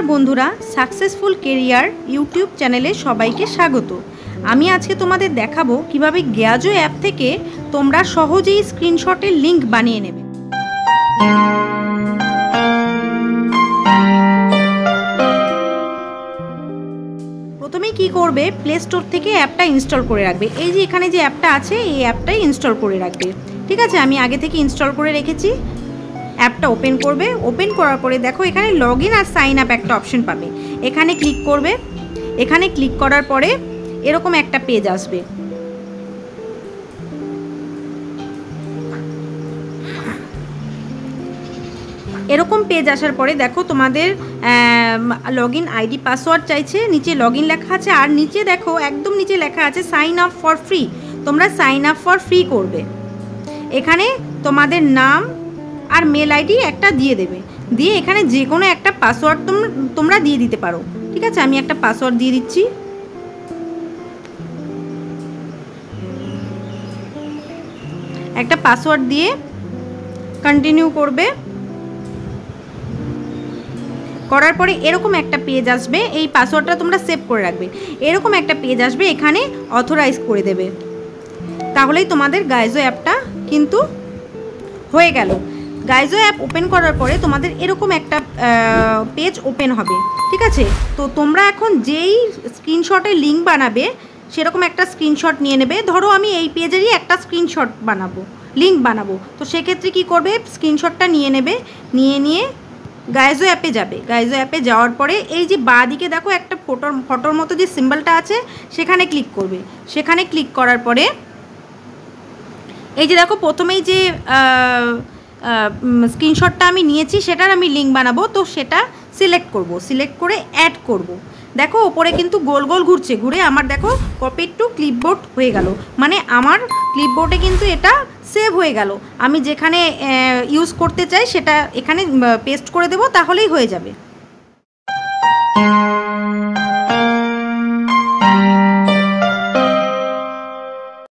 নমস্কার বন্ধুরা, successful career YouTube চ্যানেলে সবাইকে স্বাগত। আমি আজকে তোমাদের দেখাবো কিভাবে গ্যাজো অ্যাপ থেকে তোমরা সহজেই স্ক্রিনশটের লিংক বানিয়ে নেবে। প্রথমেই কি করবে, প্লে স্টোর থেকে অ্যাপটা ইনস্টল করে রাখবে। এই যে এখানে যে অ্যাপটা আছে এই অ্যাপটাই ইনস্টল করে রাখবে। ঠিক আছে, আমি আগে থেকে ইনস্টল করে রেখেছি। অ্যাপটা ওপেন করবে। ওপেন করার পরে দেখো এখানে লগ ইন আর সাইন আপ একটা অপশন পাবে, এখানে ক্লিক করবে। এখানে ক্লিক করার পরে এরকম একটা পেজ আসবে। এরকম পেজ আসার পরে দেখো তোমাদের লগ ইন আইডি পাসওয়ার্ড চাইছে, নিচে লগ ইন লেখা আছে, আর নিচে দেখো একদম নিচে লেখা আছে সাইন আপ ফর ফ্রি। তোমরা সাইন আপ ফর ফ্রি করবে। এখানে তোমাদের নাম আর মেল আইডি একটা দিয়ে দেবে, দিয়ে এখানে যে কোনো একটা পাসওয়ার্ড তোমরা দিয়ে দিতে পারো। ঠিক আছে, আমি একটা পাসওয়ার্ড দিয়ে দিচ্ছি। একটা পাসওয়ার্ড দিয়ে কন্টিনিউ করবে। করার পরে এরকম একটা পেজ আসবে, এই পাসওয়ার্ডটা তোমরা সেভ করে রাখবে। এরকম একটা পেজ আসবে, এখানে অথরাইজ করে দেবে। তাহলেই তোমাদের গাইজো অ্যাপটা কিন্তু হয়ে গেল। গাইজো অ্যাপ ওপেন করার পরে তোমাদের এরকম একটা পেজ ওপেন হবে। ঠিক আছে, তো তোমরা এখন যেই স্ক্রিনশটের লিঙ্ক বানাবে সেরকম একটা স্ক্রিনশট নিয়ে নেবে। ধরো আমি এই পেজেরই একটা স্ক্রিনশট বানাবো, লিঙ্ক বানাবো, তো সেক্ষেত্রে কী করবে, স্ক্রিনশটটা নিয়ে নেবে। নিয়ে গাইজো অ্যাপে যাবে। গাইজো অ্যাপে যাওয়ার পরে এই যে বাঁ দিকে দেখো একটা ফটোর মতো যে সিম্বলটা আছে সেখানে ক্লিক করবে। সেখানে ক্লিক করার পরে এই যে দেখো প্রথমেই যে স্ক্রিনশটটা আমি নিয়েছি সেটার আমি লিঙ্ক বানাবো, তো সেটা সিলেক্ট করব। সিলেক্ট করে অ্যাড করব। দেখো ওপরে কিন্তু গোল গোল ঘুরছে, ঘুরে আমার দেখো কপি টু ক্লিপবোর্ড হয়ে গেল, মানে আমার ক্লিপবোর্ডে কিন্তু এটা সেভ হয়ে গেল। আমি যেখানে ইউজ করতে চাই সেটা এখানে পেস্ট করে দেব, তাহলেই হয়ে যাবে।